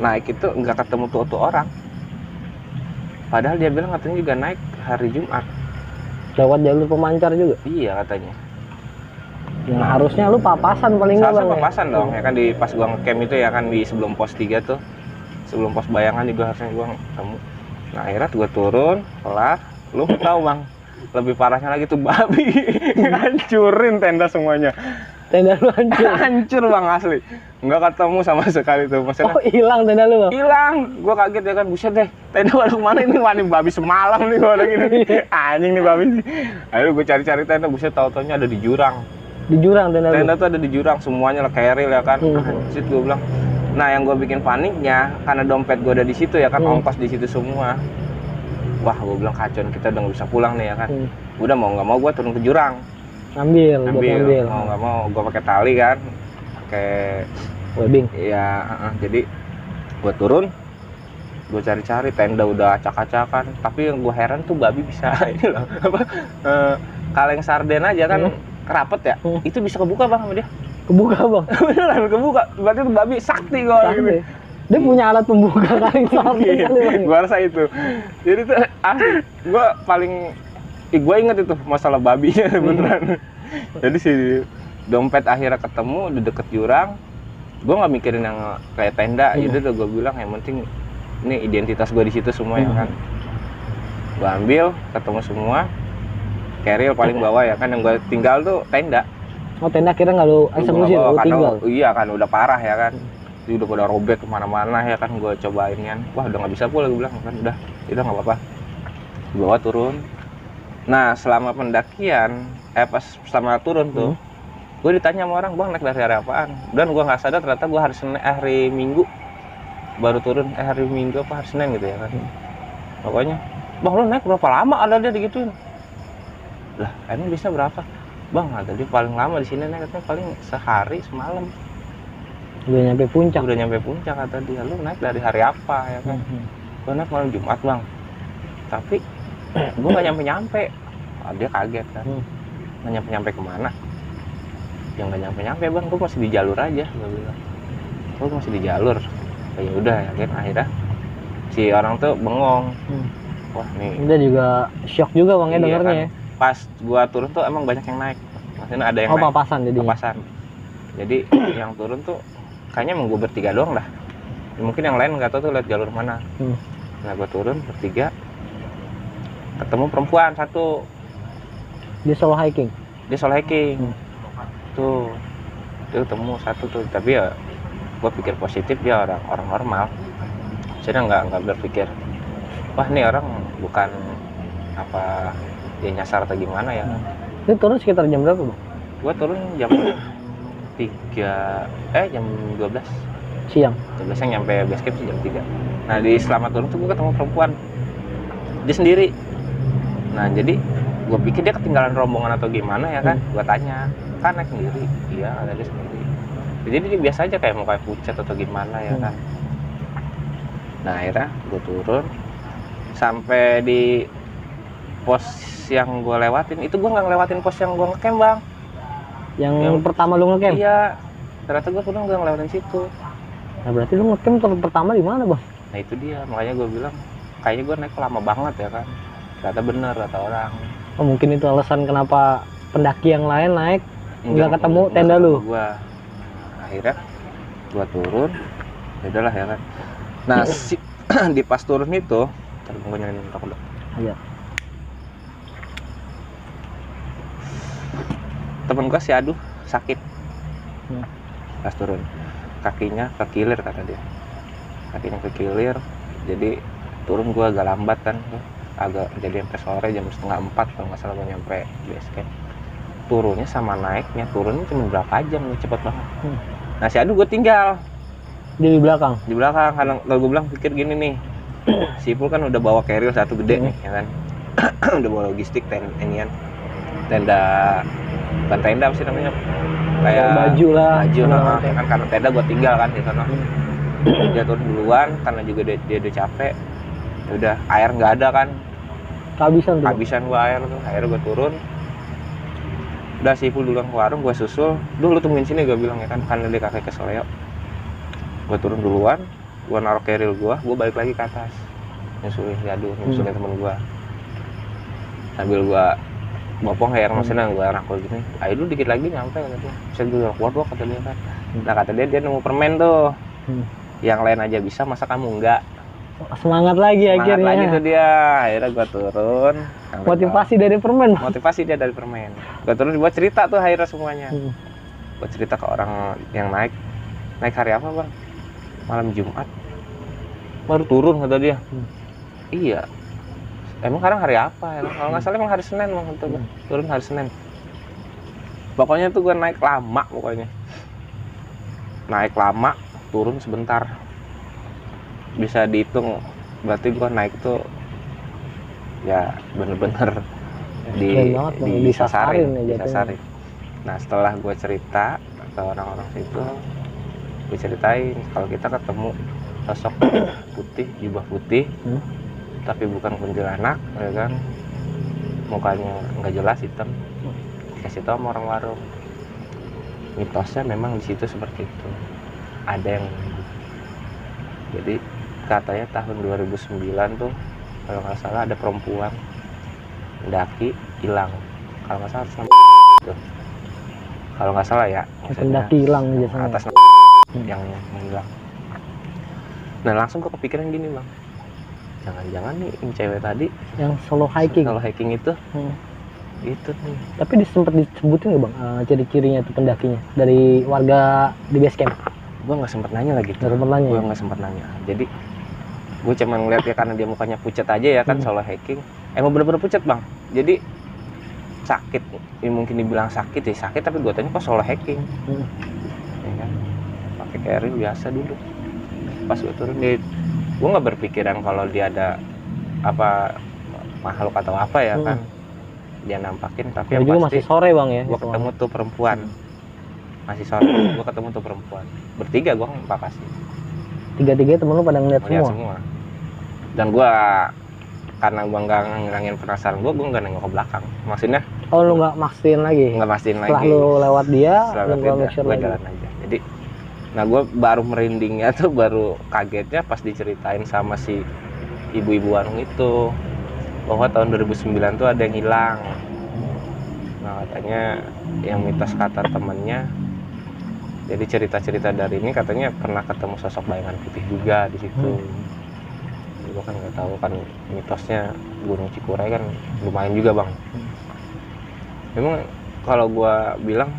S1: naik itu nggak ketemu tuh orang. Padahal dia bilang katanya juga naik hari Jumat.
S2: Lewat jalur pemancar juga.
S1: Iya katanya.
S2: Yang harusnya lu papasan paling nggak bang.
S1: Seharusnya papasan dong ya kan, di pas gua ngecamp itu ya kan, di sebelum pos 3 tuh, sebelum pos bayangan juga harusnya gua ketemu. Nah akhirnya gua turun kelar, lu tahu bang, lebih parahnya lagi tuh babi hancurin tenda semuanya.
S2: Tenda lu hancur.
S1: Hancur bang asli, nggak ketemu sama sekali tuh maksudnya.
S2: Oh hilang tenda lu bang.
S1: Hilang, gua kaget ya kan, buset deh, tenda baru kemana ini, wani babi semalam nih gua lagi nih, anjing nih babi sih. Akhirnya gua cari-cari tenda, buset tahu-taunya ada di jurang.
S2: Di jurang tenda lu.
S1: Tenda tuh ada di jurang, semuanya lah keril ya kan. Buset gua bilang. Nah yang gua bikin paniknya karena dompet gua ada di situ ya kan, ongkos di situ semua. Wah gua bilang kacau, kita udah nggak bisa pulang nih ya kan. Udah mau nggak mau gua turun ke jurang. Ngambil. Mau nggak mau gua pakai tali kan, pakai
S2: webbing.
S1: Iya, jadi gua turun, gua cari-cari tenda udah acak-acakan, tapi yang gua heran tuh babi bisa ini loh, apa kaleng sarden aja kan, kerapet ya, itu bisa kebuka bang sama dia.
S2: Kebuka bang.
S1: Beneran kebuka, berarti tuh babi sakti gua gitu.
S2: Dia punya alat pembuka kaleng sarden kali bang.
S1: Gua rasa itu. Jadi tuh asli, gua paling gua inget itu masalah babinya beneran. Jadi si dompet akhirnya ketemu di deket jurang. Gua nggak mikirin yang kayak tenda, jadi tuh gua bilang yang penting ini identitas gua di situ semua ya kan. Gue ambil, ketemu semua. Keril paling bawah ya kan, yang gue tinggal tuh tenda.
S2: Oh, tenda kira nggak lu eksekusi,
S1: Gua
S2: lu
S1: karena-
S2: tinggal.
S1: Iya kan, udah parah ya kan. Itu udah pada robek kemana-mana ya kan, gue cobain kan. Wah udah nggak bisa pula, gue bilang kan, udah nggak apa-apa. Bawa turun. Nah selama pendakian, pas selama turun tuh, gue ditanya sama orang, bang naik dari hari apaan? Dan gue nggak sadar ternyata gue hari Minggu baru turun, hari Minggu apa hari Senin gitu ya kan. Pokoknya, bang lu naik berapa lama? Ada dia digituin. Lah emang bisa berapa? Bang ada dia paling lama di sini naik katanya paling sehari semalam.
S2: Udah nyampe puncak.
S1: Udah nyampe puncak kata dia. Lu naik dari hari apa ya kan? Gue naik malam Jumat bang. Tapi gue nggak nyampe. Dia kaget kan. Nggak nyampe kemana? Yang nggak nyampe bang, gue masih di jalur aja. Gue bilang, gue masih di jalur. Ya udah ya kan, akhirnya si orang tuh bengong. Wah nih.
S2: Dia juga shock juga bang ya
S1: Iya,
S2: dengarnya
S1: kan.
S2: ya.
S1: Pas gua turun tuh emang banyak yang naik. Maksudnya ada yang
S2: Oh,
S1: naik.
S2: papasan jadinya.
S1: Papasan. Jadi yang turun tuh kayaknya emang gua bertiga doang dah. Mungkin yang lain nggak tahu tuh lihat jalur mana. Nah gua turun bertiga, ketemu perempuan satu.
S2: Dia solo hiking.
S1: Dia solo hiking. Tuh dia ketemu satu tuh. Tapi ya gua pikir positif, dia orang normal. Saya nggak berpikir, wah ini orang bukan apa dia nyasar atau gimana ya.
S2: Itu turun sekitar jam berapa bang?
S1: Gua turun jam 3 jam 12
S2: Siang.
S1: biasanya nyampe base camp sih jam 3. Nah di selama turun tuh gue ketemu perempuan, dia sendiri. Nah jadi gue pikir dia ketinggalan rombongan atau gimana ya kan. Gue tanya, kan naik sendiri? Iya ada dia sendiri. Jadi dia biasa aja kayak mau kayak pucat atau gimana ya kan. Nah akhirnya gue turun sampai di pos yang gue lewatin. Itu gue nggak ngelewatin pos yang gue ngecamp bang.
S2: Yang pertama lu ngecamp?
S1: Iya, ternyata gue turun nggak ngelewatin situ.
S2: Nah berarti lu ngecamp tempat pertama di mana bang?
S1: Nah itu dia, makanya gue bilang kayaknya gue naik lama banget ya kan. Ternyata bener kata orang.
S2: Oh mungkin itu alasan kenapa pendaki yang lain naik nggak ketemu tenda lu.
S1: Gua. Akhirnya gue turun, udahlah ya kan. Nah di pas turun itu, ntar gue nyalain rokok dulu.
S2: Iya.
S1: Temen gue si Aduh sakit. Pas turun kakinya kekilir kata dia, kakinya kekilir. Jadi turun gue agak lambat kan, agak jadi sampai sore jam 3:30 kalau nggak salah gue nyampe base camp. Turunnya sama naiknya, turunnya cuma berapa jam, cepet banget. Nah si Aduh gue tinggal
S2: Dia di belakang.
S1: Karena kalau gue bilang pikir gini nih, si Ipul kan udah bawa carrier satu gede nih ya kan. Udah bawa logistik tenda bukan tenda apa sih namanya, kayak
S2: baju lah.
S1: kan karena tenda gue tinggal kan di sana. Dia turun duluan karena juga dia udah capek. Ya udah air nggak ada kan, kehabisan gue air tuh. Akhirnya gue turun, udah si Ipul duluan ke warung, gue susul. Dulu tungguin sini gue bilang ya kan, karena dia kakek keseleo. Gue turun duluan, gue naruh keril gue balik lagi ke atas nyusulin si Aduh, nyusulin temen gue sambil gue bopong kayak maksudnya gue rangkul gini, ayo dulu dikit lagi nyampe kata dia. Bisa gue keluar kata dia kan. Nah kata dia nemu permen tuh. Yang lain aja bisa, masa kamu enggak?
S2: Semangat lagi akhirnya.
S1: Lagi tuh dia. Akhirnya gue turun.
S2: Motivasi dari permen.
S1: Motivasi dia dari permen. Gue turun buat cerita tuh akhirnya semuanya. Buat cerita ke orang yang naik hari apa bang? Malam Jumat. Baru turun kata dia. Iya. Emang sekarang hari apa ya? Kalau nggak salah emang hari Senin bang. Turun hari Senin. Pokoknya tuh gue naik lama pokoknya. Naik lama, turun sebentar. Bisa dihitung, berarti gue naik tuh ya bener-bener disasarin. Nah setelah gue cerita ke orang-orang situ, gue ceritain kalau kita ketemu sosok putih, jubah putih, tapi bukan kuntilanak, ya kan? Mukanya nggak jelas, hitam. Dikasih tahu sama orang warung. Mitosnya memang di situ seperti itu. Ada yang jadi katanya tahun 2009 tuh kalau nggak salah ada perempuan mendaki hilang, kalau nggak salah tuh. Kalau nggak salah ya
S2: Pendaki hilang biasanya.
S1: atas yang hilang. Nah langsung gue kepikiran gini bang, jangan-jangan nih yang cewek tadi
S2: Yang solo hiking.
S1: kalau hiking itu
S2: Hmm.
S1: itu nih.
S2: Tapi sempat disebutin nggak bang ciri-cirinya tuh pendakinya dari warga di base camp?
S1: Gue nggak sempet nanya lagi
S2: Nggak sempet nanya
S1: gue
S2: ya?
S1: nggak sempet nanya. Jadi gue cuma ngeliat ya karena dia mukanya pucat aja ya kan, solo hiking emang bener-bener pucat bang. Jadi sakit ya, mungkin dibilang sakit ya sakit, tapi gue tanya kok solo hiking. Ya kan pakai carry biasa dulu. Pas gue turun dia, gue nggak berpikiran kalau dia ada apa makhluk atau apa ya kan, dia nampakin. Tapi
S2: Ya
S1: yang
S2: juga
S1: pasti
S2: masih sore bang ya.
S1: gue
S2: gitu,
S1: ketemu tuh perempuan, masih sore gue ketemu tuh perempuan bertiga, gue nggak pasti
S2: Tiga-tiga temen lu pada ngeliat
S1: melihat
S2: semua.
S1: semua. Dan gue karena gue nggak ngilangin penasaran gue nggak nengok ke belakang, maksudnya
S2: Oh lu nggak mastiin lagi?
S1: nggak mastiin
S2: Setelah
S1: lagi.
S2: lu lewat dia,
S1: Setelah
S2: lu nggak
S1: lewat
S2: make sure
S1: gue
S2: lagi.
S1: jalan aja. Jadi nah gue baru merindingnya tuh, baru kagetnya pas diceritain sama si ibu-ibu warung itu bahwa tahun 2009 tuh ada yang hilang. Nah katanya yang mitos kata temennya, jadi cerita-cerita dari ini katanya pernah ketemu sosok bayangan putih juga di situ. Gue kan nggak tahu kan mitosnya Gunung Cikuray kan lumayan juga bang. Memang kalau gue bilang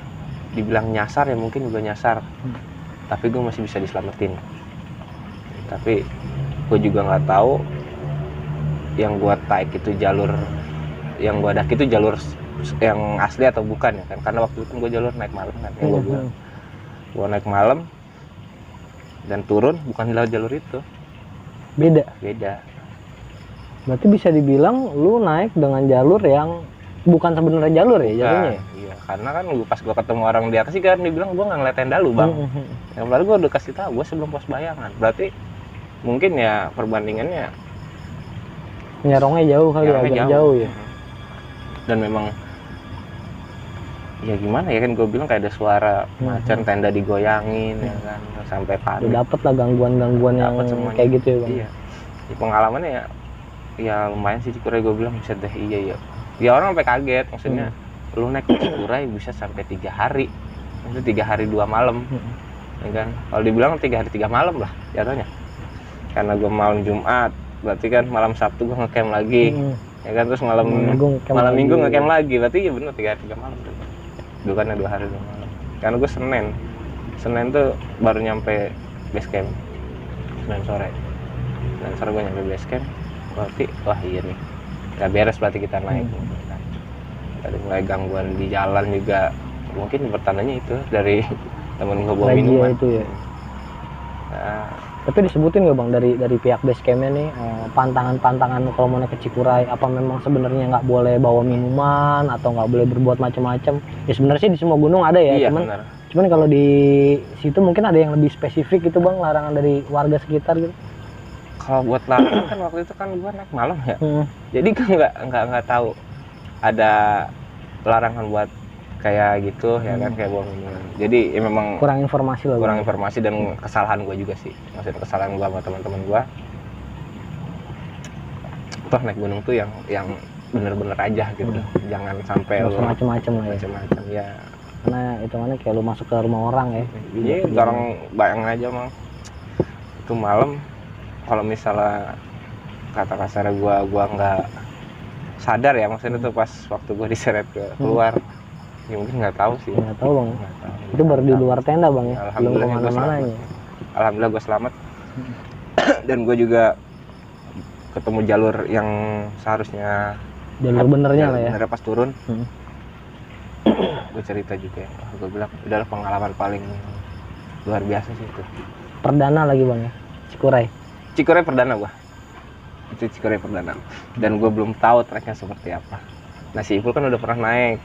S1: dibilang nyasar ya mungkin juga nyasar, tapi gue masih bisa diselamatin. Tapi gue juga nggak tahu yang gue taik itu jalur, yang gue daki itu jalur yang asli atau bukan ya kan, karena waktu itu gue jalur naik malam kan, yang gue bilang gue naik malam dan turun bukan lewat jalur itu,
S2: Beda. Berarti bisa dibilang lu naik dengan jalur yang bukan sebenarnya jalur ya jalurnya ya?
S1: Iya, karena kan pas gue ketemu orang di atas sih kan dibilang gue nggak ngeliat tenda lu bang. Yang baru gue udah kasih tahu gue sebelum pos bayangan, berarti mungkin ya perbandingannya
S2: Nyarongnya jauh kali ya,
S1: nyarongnya
S2: agak jauh ya.
S1: Dan memang ya gimana ya kan, gue bilang kayak ada suara macan, tenda digoyangin ya kan, sampai
S2: Lu
S1: panik.
S2: dapet lah gangguan-gangguan yang
S1: Dapet semuanya.
S2: kayak gitu ya bang.
S1: Iya, ya, pengalamannya ya lumayan sih Cikuray. Gue bilang bisa deh, iya ya orang sampai kaget, maksudnya lu naik ke Cikuray bisa sampai 3 hari, itu 3 hari 2 malam ya kan. Kalau dibilang 3 hari 3 malam lah jatuhnya, karena gue malam Jumat berarti kan malam Sabtu gue ngecamp lagi ya kan, terus malam Minggu ngecamp lagi, berarti ya bener 3 hari 3 malam tuh. Bukannya 2 hari 2 malam, karena gue Senin tuh baru nyampe base camp, Senin sore gue nyampe base camp. Berarti wah iya nih nggak beres, berarti kita naik. Dari mulai gangguan di jalan juga mungkin pertandanya itu dari temen gue bawa minuman
S2: itu ya.
S1: Nah,
S2: Tapi disebutin nggak bang dari pihak base campnya nih pantangan kalau mau naik ke Cikuray, apa memang sebenarnya nggak boleh bawa minuman atau nggak boleh berbuat macam-macam? Ya sebenarnya sih di semua gunung ada ya,
S1: iya,
S2: cuman kalau di situ mungkin ada yang lebih spesifik gitu bang, larangan dari warga sekitar gitu.
S1: kalau buat larangan kan waktu itu kan gua naik malam ya, jadi kan nggak tahu ada larangan buat kayak gitu ya kan, kayak bawa minuman. Jadi ya memang
S2: Kurang informasi lah.
S1: kurang informasi dan kesalahan gua juga sih, maksudnya kesalahan gua sama teman-teman gua. Toh naik gunung tuh yang bener-bener aja gitu, jangan sampai lu
S2: Macam-macam lah ya.
S1: macam-macam ya.
S2: Karena itu mana kayak lu masuk ke rumah orang ya.
S1: Iya, orang bayangin aja mang, itu malam kalau misalnya kata kasarnya gua nggak sadar ya, maksudnya tuh pas waktu gua diseret keluar, ya mungkin nggak tahu sih.
S2: Nggak tahu bang.
S1: Nggak tahu.
S2: Itu baru di luar tenda bang ya. Belum
S1: Alhamdulillah gua
S2: kemana-mana
S1: selamat.
S2: ya.
S1: Alhamdulillah gue selamat. Dan gue juga ketemu jalur yang seharusnya
S2: Jalur benernya lah ya.
S1: bener pas turun. Gue cerita juga ya, gue bilang udah pengalaman paling luar biasa sih itu.
S2: Perdana lagi bang ya,
S1: Cikuray perdana gue, itu Cikuray perdana, dan gue belum tahu treknya seperti apa. Nah si Ipul kan udah pernah naik,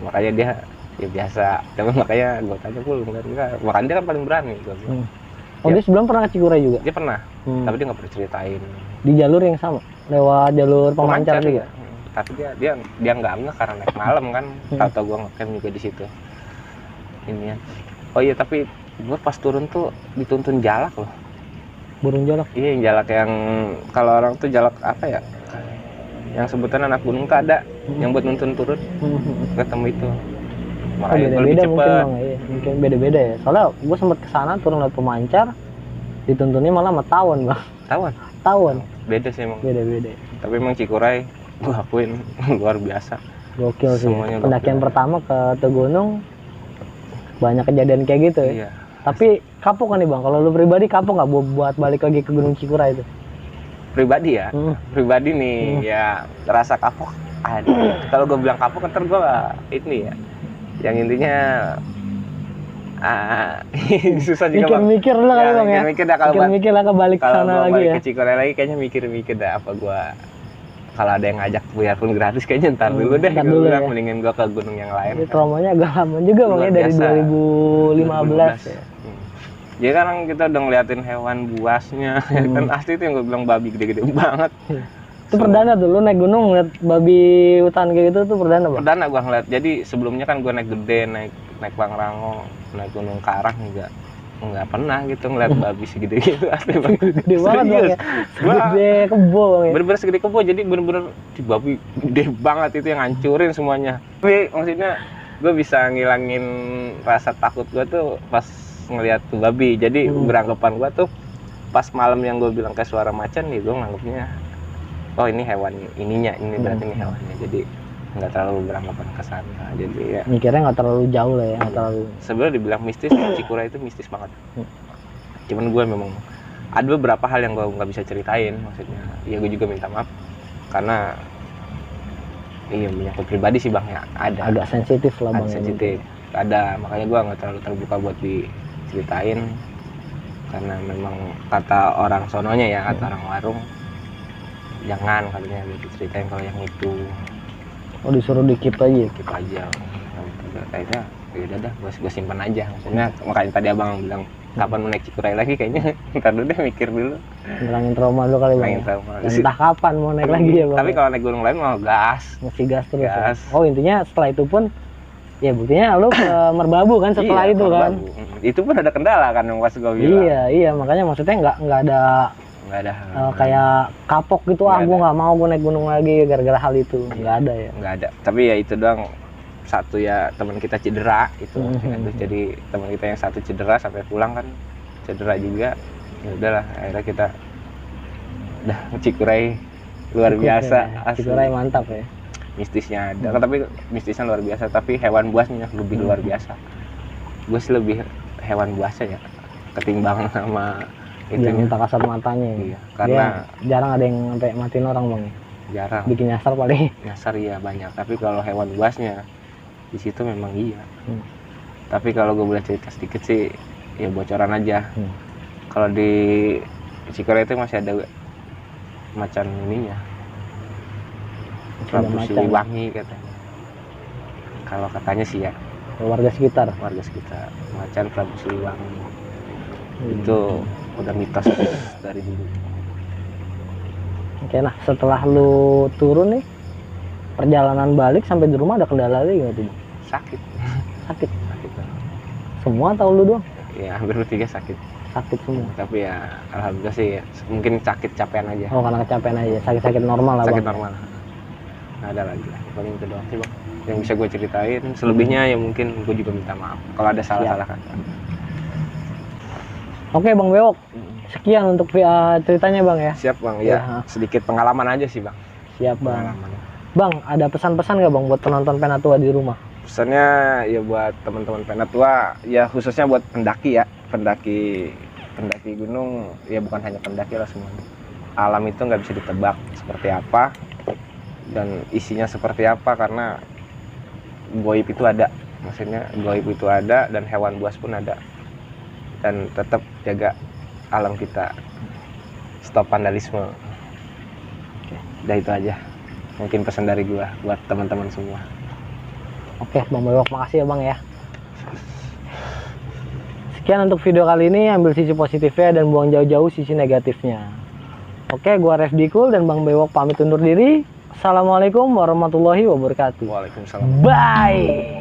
S1: makanya dia ya biasa, tapi makanya gue tanya Pul, makanya dia kan paling berani.
S2: Oh dia sebelum pernah ke Cikuray juga?
S1: Dia pernah, tapi dia nggak pernah ceritain.
S2: Di jalur yang sama, lewat jalur pemancar juga.
S1: Tapi dia nggak ngeh karena naik malam kan, tahu gue ngecamp juga di situ. Ini ya. Oh iya, tapi gue pas turun tuh dituntun jalak loh.
S2: Burung jalak?
S1: Iya, yang jalak yang kalau orang tuh jalak apa ya? Yang sebutan anak gunung tuh ada, yang buat nuntun turun. Ketemu itu. Makanya
S2: Beda-beda mungkin bang, ya. Mungkin beda-beda ya. Soalnya gue sempet kesana turun lewat pemancar, dituntunnya malah sama tawon bang.
S1: Tawon?
S2: Tawon.
S1: Beda sih emang.
S2: Beda-beda.
S1: Tapi emang Cikuray gue akuin luar biasa.
S2: Gokil sih.
S1: Semuanya
S2: Pendakian
S1: gokil.
S2: pertama ke gunung banyak kejadian kayak gitu ya.
S1: Iya.
S2: Tapi kapok kan nih Bang? Kalau lu pribadi kapok nggak buat balik lagi ke Gunung Cikuray itu?
S1: Pribadi ya.
S2: Hmm.
S1: Pribadi nih ya rasa kapok ada. Kalau gue bilang kapok ntar gue ini ya. Yang intinya susah juga Bang.
S2: Mikir-mikir dulu kali Bang ya.
S1: Mikir dah kalau
S2: Mikir-mikir lah ke balik
S1: kalau
S2: sana
S1: gua
S2: lagi
S1: balik
S2: ya.
S1: ke Cikuray lagi kayaknya mikir-mikir dah apa gua kalau ada yang ngajak biarpun gratis kayaknya ntar dulu deh.
S2: Ntar
S1: Gua
S2: dulu
S1: bilang
S2: ya.
S1: mendingin gua ke gunung yang lain.
S2: Ini traumanya agak lama juga Bang ya,
S1: Luar
S2: dari
S1: biasa.
S2: 2015 ya.
S1: Jadi kan kita udah ngeliatin hewan buasnya, kan asli itu yang gue bilang babi gede-gede banget.
S2: Itu perdana tuh, lu naik gunung ngeliat babi hutan kayak gitu tuh perdana Bang?
S1: Perdana gua ngeliat. Jadi sebelumnya kan gua naik gede, naik Pangrango, naik Gunung Karang nggak pernah gitu ngeliat babi segede gitu asli Bang.
S2: Gede banget Bang ya.
S1: Gua
S2: Gede kebo Bang ya.
S1: bener-bener segede kebo, jadi bener-bener di babi gede banget itu yang ngancurin semuanya. Tapi maksudnya gue bisa ngilangin rasa takut gue tuh pas ngeliat tuh babi. Jadi beranggapan gue tuh pas malam yang gue bilang kayak suara macan nih, gue nganggapnya oh ini hewan ininya, ini berarti ini hewannya. Jadi nggak terlalu beranggapan ke sana. Jadi ya
S2: Mikirnya nggak terlalu jauh lah ya, nggak terlalu.
S1: sebenarnya dibilang mistis, Cikuray itu mistis banget. Cuman gue memang ada beberapa hal yang gue nggak bisa ceritain, maksudnya ya gue juga minta maaf karena iya menyangkut pribadi sih Bang ya, ada
S2: Agak sensitif lah Bang.
S1: ada sensitif, ada, makanya gue nggak terlalu terbuka buat diceritain karena memang kata orang sononya ya, kata orang warung jangan katanya diceritain kalau yang itu.
S2: Oh disuruh dikip aja.
S1: Keep aja. Akhirnya ya udah dah, gue simpan aja. Maksudnya makanya tadi abang bilang kapan mau naik Cikuray lagi, kayaknya ntar dulu deh mikir dulu.
S2: Ngilangin trauma dulu kali Bang.
S1: Ngilangin
S2: Ya?
S1: trauma.
S2: Dan entah kapan mau naik lagi ya Bang.
S1: Tapi kalau naik gunung lain mau gas.
S2: Masih gas terus. Ya?
S1: Gas.
S2: Oh intinya setelah itu pun ya buktinya lu ke Merbabu kan setelah
S1: Iya,
S2: itu
S1: kalau
S2: kan.
S1: babu. Itu pun ada kendala kan yang pas gue bilang.
S2: Iya makanya maksudnya nggak ada
S1: Nggak ada.
S2: kayak kapok gitu,
S1: Nggak
S2: gue
S1: ada.
S2: nggak mau gue naik gunung lagi gara-gara hal itu, nggak ada ya.
S1: Nggak ada. Tapi ya itu doang. Satu ya teman kita cedera itu. Terus jadi teman kita yang satu cedera sampai pulang kan cedera juga. Ya udahlah, akhirnya kita udah Cikuray luar
S2: Cukup
S1: biasa.
S2: ya.
S1: Asli.
S2: Cikuray mantap ya.
S1: Mistisnya ada, tapi mistisnya luar biasa, tapi hewan buasnya lebih luar biasa. Gue sih lebih hewan buasnya ya ketimbang sama itu.
S2: Yang tak kasat matanya ya.
S1: Iya, karena
S2: Dia jarang ada yang sampai matiin orang Bang ya.
S1: jarang
S2: Bikin nyasar paling.
S1: nyasar ya banyak, tapi kalau hewan buasnya di situ memang iya. Tapi kalau gue boleh cerita sedikit sih ya bocoran aja. Kalau di Cikuray itu masih ada macan ininya, Prabu
S2: macan.
S1: Siliwangi katanya. Kalau katanya sih ya
S2: Warga sekitar.
S1: warga sekitar, macan Prabu Siliwangi itu udah mitos dari dulu.
S2: Oke, nah setelah lu turun nih, perjalanan balik sampai di rumah ada kendala lagi nggak tuh?
S1: Sakit
S2: Sakit.
S1: sakit
S2: Semua atau lu doang?
S1: ya, hampir bertiga sakit.
S2: Sakit semua.
S1: Tapi ya alhamdulillah sih ya, mungkin sakit capean aja.
S2: Oh karena kecapean aja, sakit-sakit normal lah
S1: Sakit
S2: Bang.
S1: normal. Nggak ada lagi lah, paling itu doang sih Bang yang bisa gue ceritain. Selebihnya ya mungkin gue juga minta maaf kalau ada salah-salah kata.
S2: Oke Bang Bewok, sekian untuk ceritanya Bang ya.
S1: Siap Bang,
S2: Ya.
S1: ya sedikit pengalaman aja sih Bang.
S2: Siap Bang.
S1: Pengalaman.
S2: Bang, ada pesan-pesan nggak Bang buat penonton Penatua di rumah?
S1: Pesannya ya buat teman-teman Penatua, ya khususnya buat pendaki ya, pendaki gunung, ya bukan hanya pendaki lah semuanya. Alam itu nggak bisa ditebak seperti apa dan isinya seperti apa, karena goib itu ada, maksudnya goib itu ada dan hewan buas pun ada. Dan tetap jaga alam kita, stop vandalisme. Udah itu aja mungkin pesan dari gua buat teman-teman semua.
S2: Oke Bang Bewok, makasih ya Bang ya. Sekian untuk video kali ini, ambil sisi positifnya dan buang jauh-jauh sisi negatifnya. Oke, gua Refdi Cool dan Bang Bewok pamit undur diri. Assalamualaikum warahmatullahi wabarakatuh.
S1: Waalaikumsalam.
S2: Bye.